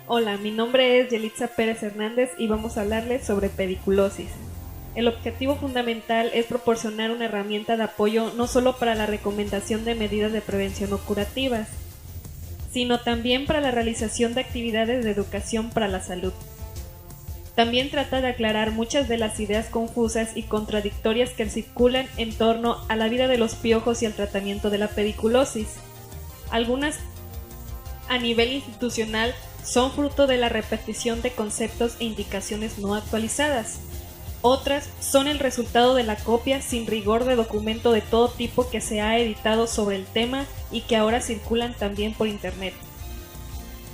Hola, mi nombre es Yelitza Pérez Hernández y vamos a hablarles sobre pediculosis. El objetivo fundamental es proporcionar una herramienta de apoyo no solo para la recomendación de medidas de prevención o curativas, sino también para la realización de actividades de educación para la salud. También trata de aclarar muchas de las ideas confusas y contradictorias que circulan en torno a la vida de los piojos y al tratamiento de la pediculosis. Algunas a nivel institucional son fruto de la repetición de conceptos e indicaciones no actualizadas. Otras son el resultado de la copia sin rigor de documento de todo tipo que se ha editado sobre el tema y que ahora circulan también por internet.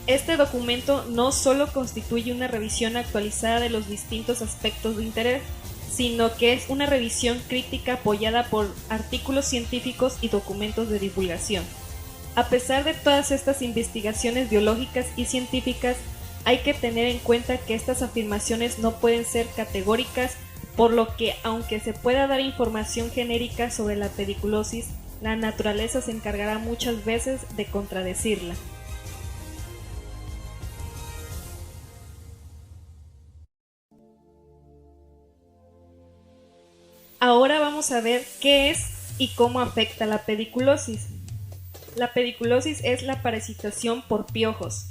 Este documento no solo constituye una revisión actualizada de los distintos aspectos de interés, sino que es una revisión crítica apoyada por artículos científicos y documentos de divulgación. A pesar de todas estas investigaciones biológicas y científicas, hay que tener en cuenta que estas afirmaciones no pueden ser categóricas, por lo que, aunque se pueda dar información genérica sobre la pediculosis, la naturaleza se encargará muchas veces de contradecirla. Ahora vamos a ver qué es y cómo afecta la pediculosis. La pediculosis es la parasitación por piojos,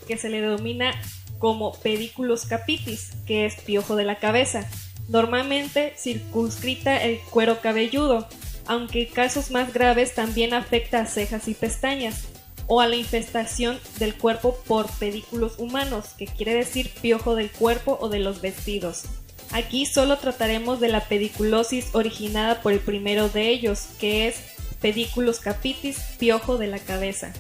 que se le denomina como pediculus capitis, que es piojo de la cabeza. Normalmente circunscrita el cuero cabelludo, aunque en casos más graves también afecta a cejas y pestañas, o a la infestación del cuerpo por pedículos humanos, que quiere decir piojo del cuerpo o de los vestidos. Aquí solo trataremos de la pediculosis originada por el primero de ellos, que es pediculus capitis, piojo de la cabeza.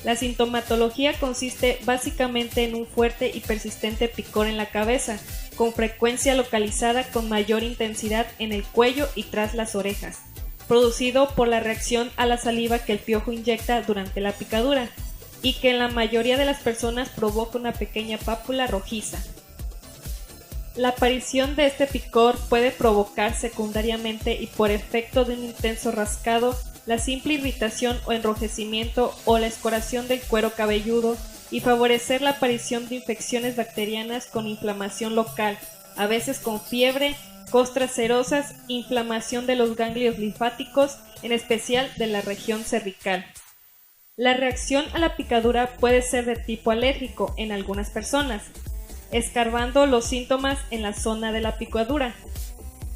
La sintomatología consiste básicamente en un fuerte y persistente picor en la cabeza, con frecuencia localizada con mayor intensidad en el cuello y tras las orejas, producido por la reacción a la saliva que el piojo inyecta durante la picadura, y que en la mayoría de las personas provoca una pequeña pápula rojiza. La aparición de este picor puede provocar secundariamente y por efecto de un intenso rascado la simple irritación o enrojecimiento o la escoración del cuero cabelludo y favorecer la aparición de infecciones bacterianas con inflamación local, a veces con fiebre, costras cerosas, inflamación de los ganglios linfáticos, en especial de la región cervical. La reacción a la picadura puede ser de tipo alérgico en algunas personas, escarbando los síntomas en la zona de la picadura.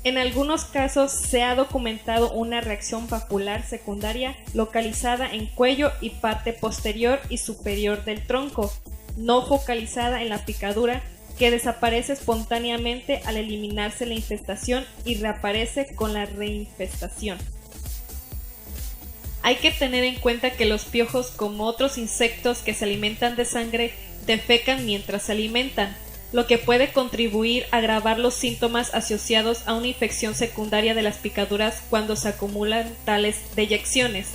En algunos casos se ha documentado una reacción papular secundaria localizada en cuello y parte posterior y superior del tronco, no focalizada en la picadura, que desaparece espontáneamente al eliminarse la infestación y reaparece con la reinfestación. Hay que tener en cuenta que los piojos, como otros insectos que se alimentan de sangre, defecan mientras se alimentan, lo que puede contribuir a agravar los síntomas asociados a una infección secundaria de las picaduras cuando se acumulan tales deyecciones.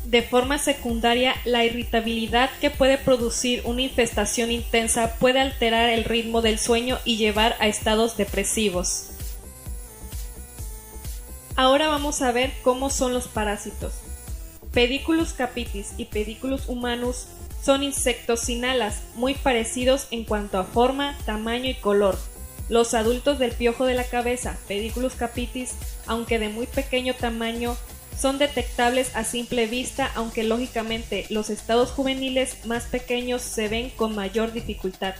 De forma secundaria, la irritabilidad que puede producir una infestación intensa puede alterar el ritmo del sueño y llevar a estados depresivos. Ahora vamos a ver cómo son los parásitos. Pediculus capitis y Pediculus humanus son insectos sin alas, muy parecidos en cuanto a forma, tamaño y color. Los adultos del piojo de la cabeza, Pediculus capitis, aunque de muy pequeño tamaño, son detectables a simple vista, aunque lógicamente los estados juveniles más pequeños se ven con mayor dificultad.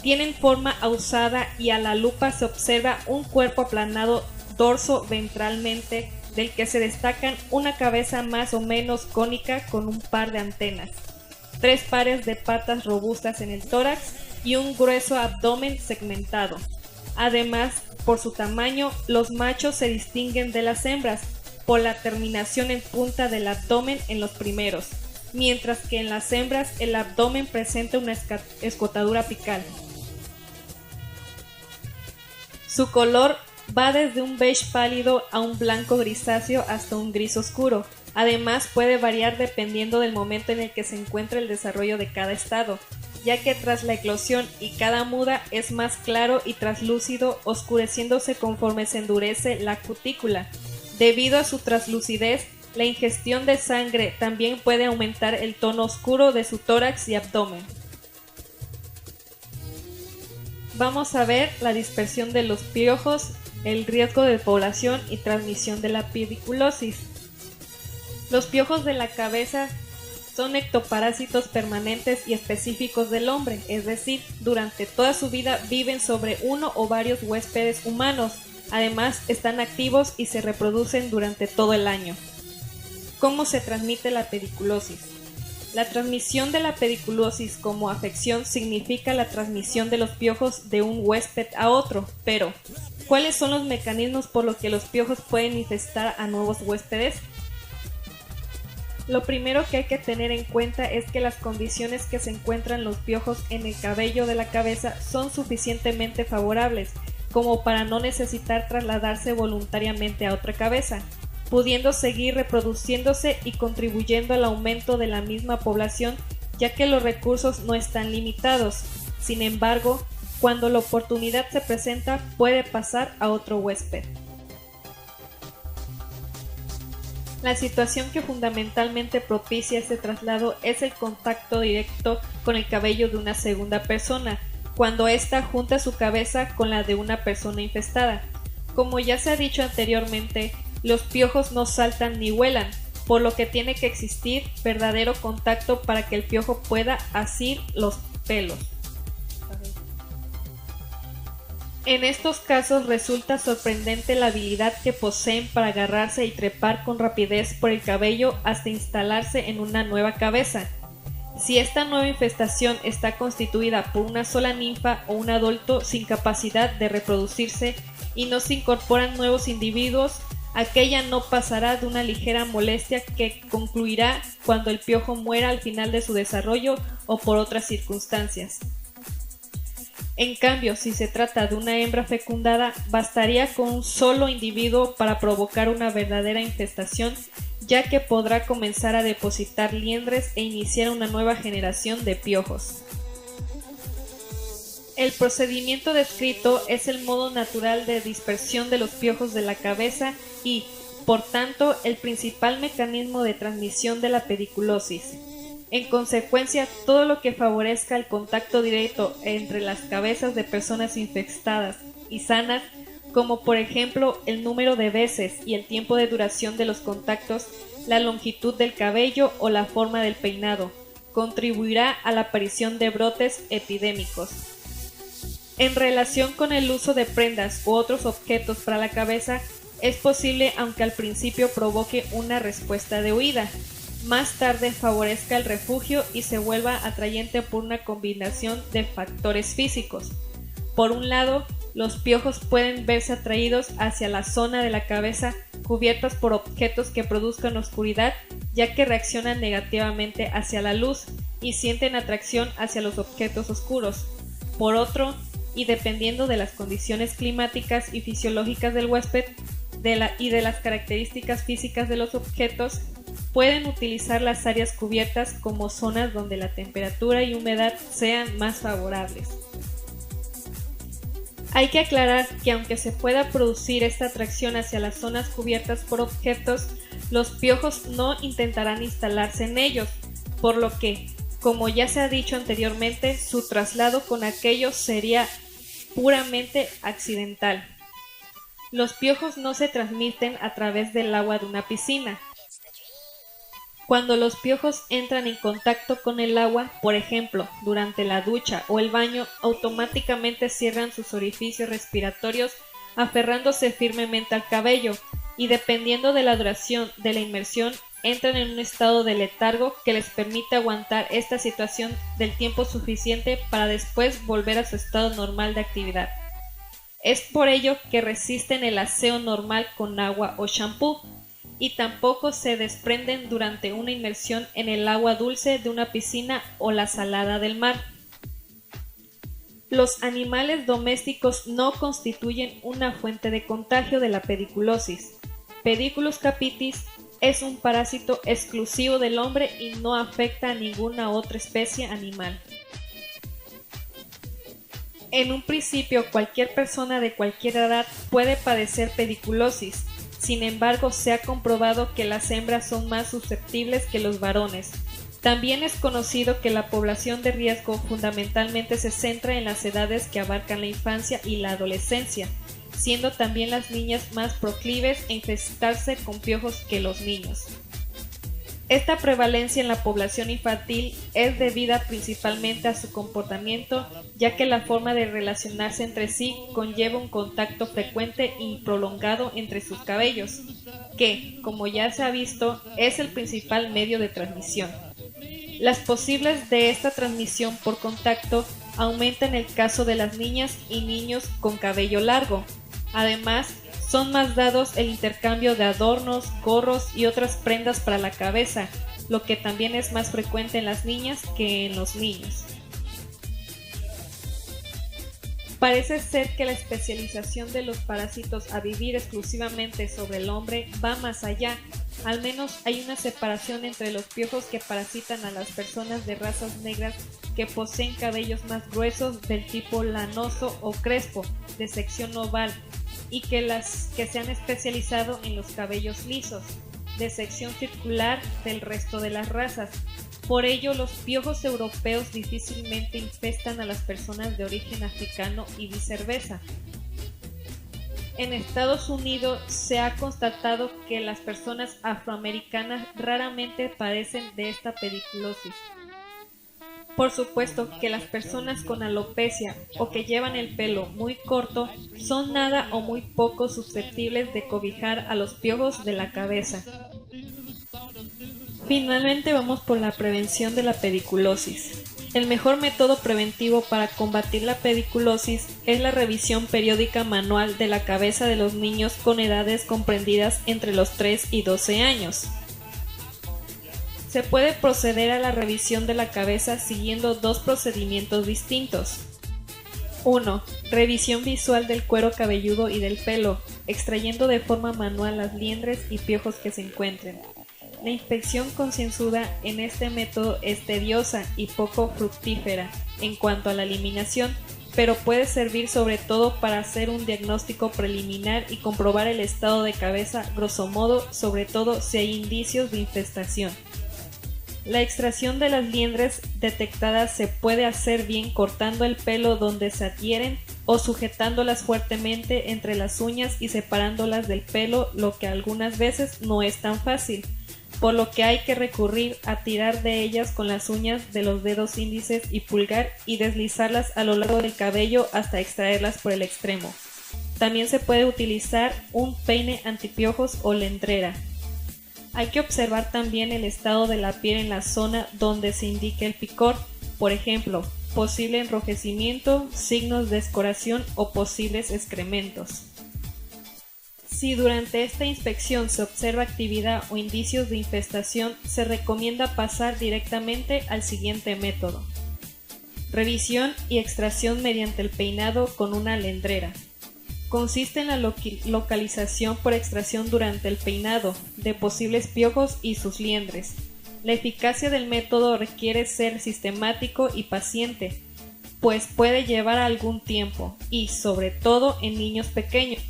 Tienen forma ahusada y a la lupa se observa un cuerpo aplanado dorso-ventralmente, del que se destacan una cabeza más o menos cónica con un par de antenas, 3 pares de patas robustas en el tórax y un grueso abdomen segmentado. Además, por su tamaño, los machos se distinguen de las hembras por la terminación en punta del abdomen en los primeros, mientras que en las hembras el abdomen presenta una escotadura apical. Su color va desde un beige pálido a un blanco grisáceo hasta un gris oscuro. Además, puede variar dependiendo del momento en el que se encuentra el desarrollo de cada estado, ya que tras la eclosión y cada muda es más claro y translúcido, oscureciéndose conforme se endurece la cutícula. Debido a su translucidez, La ingestión de sangre también puede aumentar el tono oscuro de su tórax y abdomen. Vamos a ver la dispersión de los piojos, el riesgo de población y transmisión de la pediculosis. Los piojos de la cabeza son ectoparásitos permanentes y específicos del hombre, es decir, durante toda su vida viven sobre uno o varios huéspedes humanos. Además, están activos y se reproducen durante todo el año. ¿Cómo se transmite la pediculosis? La transmisión de la pediculosis como afección significa la transmisión de los piojos de un huésped a otro, pero ¿cuáles son los mecanismos por los que los piojos pueden infestar a nuevos huéspedes? Lo primero que hay que tener en cuenta es que las condiciones que se encuentran los piojos en el cabello de la cabeza son suficientemente favorables como para no necesitar trasladarse voluntariamente a otra cabeza, pudiendo seguir reproduciéndose y contribuyendo al aumento de la misma población, ya que los recursos no están limitados. Sin embargo, cuando la oportunidad se presenta, puede pasar a otro huésped. La situación que fundamentalmente propicia este traslado es el contacto directo con el cabello de una segunda persona, cuando ésta junta su cabeza con la de una persona infestada. Como ya se ha dicho anteriormente, los piojos no saltan ni vuelan, por lo que tiene que existir verdadero contacto para que el piojo pueda asir los pelos. En estos casos resulta sorprendente la habilidad que poseen para agarrarse y trepar con rapidez por el cabello hasta instalarse en una nueva cabeza. Si esta nueva infestación está constituida por una sola ninfa o un adulto sin capacidad de reproducirse y no se incorporan nuevos individuos, aquella no pasará de una ligera molestia que concluirá cuando el piojo muera al final de su desarrollo o por otras circunstancias. En cambio, si se trata de una hembra fecundada, bastaría con un solo individuo para provocar una verdadera infestación, ya que podrá comenzar a depositar liendres e iniciar una nueva generación de piojos. El procedimiento descrito es el modo natural de dispersión de los piojos de la cabeza y, por tanto, el principal mecanismo de transmisión de la pediculosis. En consecuencia, todo lo que favorezca el contacto directo entre las cabezas de personas infectadas y sanas, como por ejemplo el número de veces y el tiempo de duración de los contactos, la longitud del cabello o la forma del peinado, contribuirá a la aparición de brotes epidémicos. En relación con el uso de prendas u otros objetos para la cabeza, es posible, aunque al principio provoque una respuesta de huida, más tarde favorezca el refugio y se vuelva atrayente por una combinación de factores físicos. Por un lado, los piojos pueden verse atraídos hacia la zona de la cabeza cubiertas por objetos que produzcan oscuridad, ya que reaccionan negativamente hacia la luz y sienten atracción hacia los objetos oscuros. Por otro, y dependiendo de las condiciones climáticas y fisiológicas del huésped y de las características físicas de los objetos, pueden utilizar las áreas cubiertas como zonas donde la temperatura y humedad sean más favorables. Hay que aclarar que aunque se pueda producir esta atracción hacia las zonas cubiertas por objetos, los piojos no intentarán instalarse en ellos, por lo que, como ya se ha dicho anteriormente, su traslado con aquellos sería puramente accidental. Los piojos no se transmiten a través del agua de una piscina. Cuando los piojos entran en contacto con el agua, por ejemplo, durante la ducha o el baño, automáticamente cierran sus orificios respiratorios aferrándose firmemente al cabello y dependiendo de la duración de la inmersión, entran en un estado de letargo que les permite aguantar esta situación del tiempo suficiente para después volver a su estado normal de actividad. Es por ello que resisten el aseo normal con agua o shampoo, y tampoco se desprenden durante una inmersión en el agua dulce de una piscina o la salada del mar. Los animales domésticos no constituyen una fuente de contagio de la pediculosis. Pediculus capitis es un parásito exclusivo del hombre y no afecta a ninguna otra especie animal. En un principio, cualquier persona de cualquier edad puede padecer pediculosis. Sin embargo, se ha comprobado que las hembras son más susceptibles que los varones. También es conocido que la población de riesgo fundamentalmente se centra en las edades que abarcan la infancia y la adolescencia, siendo también las niñas más proclives a infestarse con piojos que los niños. Esta prevalencia en la población infantil es debida principalmente a su comportamiento, ya que la forma de relacionarse entre sí conlleva un contacto frecuente y prolongado entre sus cabellos, que, como ya se ha visto, es el principal medio de transmisión. Las posibles de esta transmisión por contacto aumentan en el caso de las niñas y niños con cabello largo. Además, son más dados el intercambio de adornos, gorros y otras prendas para la cabeza, lo que también es más frecuente en las niñas que en los niños. Parece ser que la especialización de los parásitos a vivir exclusivamente sobre el hombre va más allá. Al menos hay una separación entre los piojos que parasitan a las personas de razas negras que poseen cabellos más gruesos del tipo lanoso o crespo, de sección oval, y que las que se han especializado en los cabellos lisos, de sección circular del resto de las razas. Por ello, los piojos europeos difícilmente infestan a las personas de origen africano y viceversa. En Estados Unidos se ha constatado que las personas afroamericanas raramente padecen de esta pediculosis. Por supuesto que las personas con alopecia o que llevan el pelo muy corto son nada o muy poco susceptibles de cobijar a los piojos de la cabeza. Finalmente vamos por la prevención de la pediculosis. El mejor método preventivo para combatir la pediculosis es la revisión periódica manual de la cabeza de los niños con edades comprendidas entre los 3 y 12 años. Se puede proceder a la revisión de la cabeza siguiendo dos procedimientos distintos. 1. Revisión visual del cuero cabelludo y del pelo, extrayendo de forma manual las liendres y piojos que se encuentren. La inspección concienzuda en este método es tediosa y poco fructífera en cuanto a la eliminación, pero puede servir sobre todo para hacer un diagnóstico preliminar y comprobar el estado de cabeza grosso modo, sobre todo si hay indicios de infestación. La extracción de las liendres detectadas se puede hacer bien cortando el pelo donde se adhieren o sujetándolas fuertemente entre las uñas y separándolas del pelo, lo que algunas veces no es tan fácil, por lo que hay que recurrir a tirar de ellas con las uñas de los dedos índices y pulgar y deslizarlas a lo largo del cabello hasta extraerlas por el extremo. También se puede utilizar un peine antipiojos o lendrera. Hay que observar también el estado de la piel en la zona donde se indique el picor, por ejemplo, posible enrojecimiento, signos de escoración o posibles excrementos. Si durante esta inspección se observa actividad o indicios de infestación, se recomienda pasar directamente al siguiente método. Revisión y extracción mediante el peinado con una lendrera. Consiste en la localización por extracción durante el peinado de posibles piojos y sus liendres. La eficacia del método requiere ser sistemático y paciente, pues puede llevar algún tiempo y, sobre todo, en niños pequeños.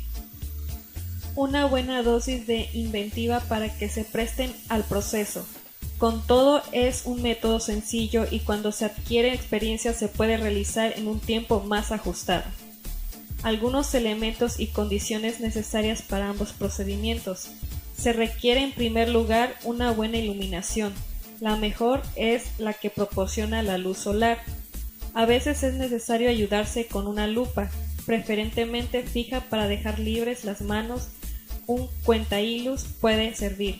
Una buena dosis de inventiva para que se presten al proceso. Con todo, es un método sencillo y cuando se adquiere experiencia se puede realizar en un tiempo más ajustado. Algunos elementos y condiciones necesarias para ambos procedimientos. Se requiere en primer lugar una buena iluminación. La mejor es la que proporciona la luz solar. A veces es necesario ayudarse con una lupa, preferentemente fija para dejar libres las manos. Un cuentahilos puede servir.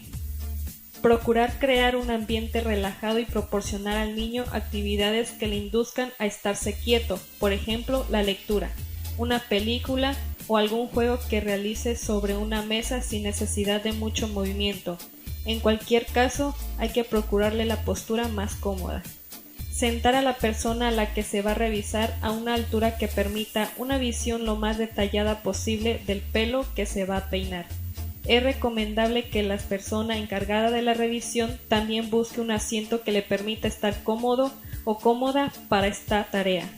Procurar crear un ambiente relajado y proporcionar al niño actividades que le induzcan a estarse quieto, por ejemplo, la lectura, una película o algún juego que realice sobre una mesa sin necesidad de mucho movimiento. En cualquier caso, hay que procurarle la postura más cómoda. Sentar a la persona a la que se va a revisar a una altura que permita una visión lo más detallada posible del pelo que se va a peinar. Es recomendable que la persona encargada de la revisión también busque un asiento que le permita estar cómodo o cómoda para esta tarea.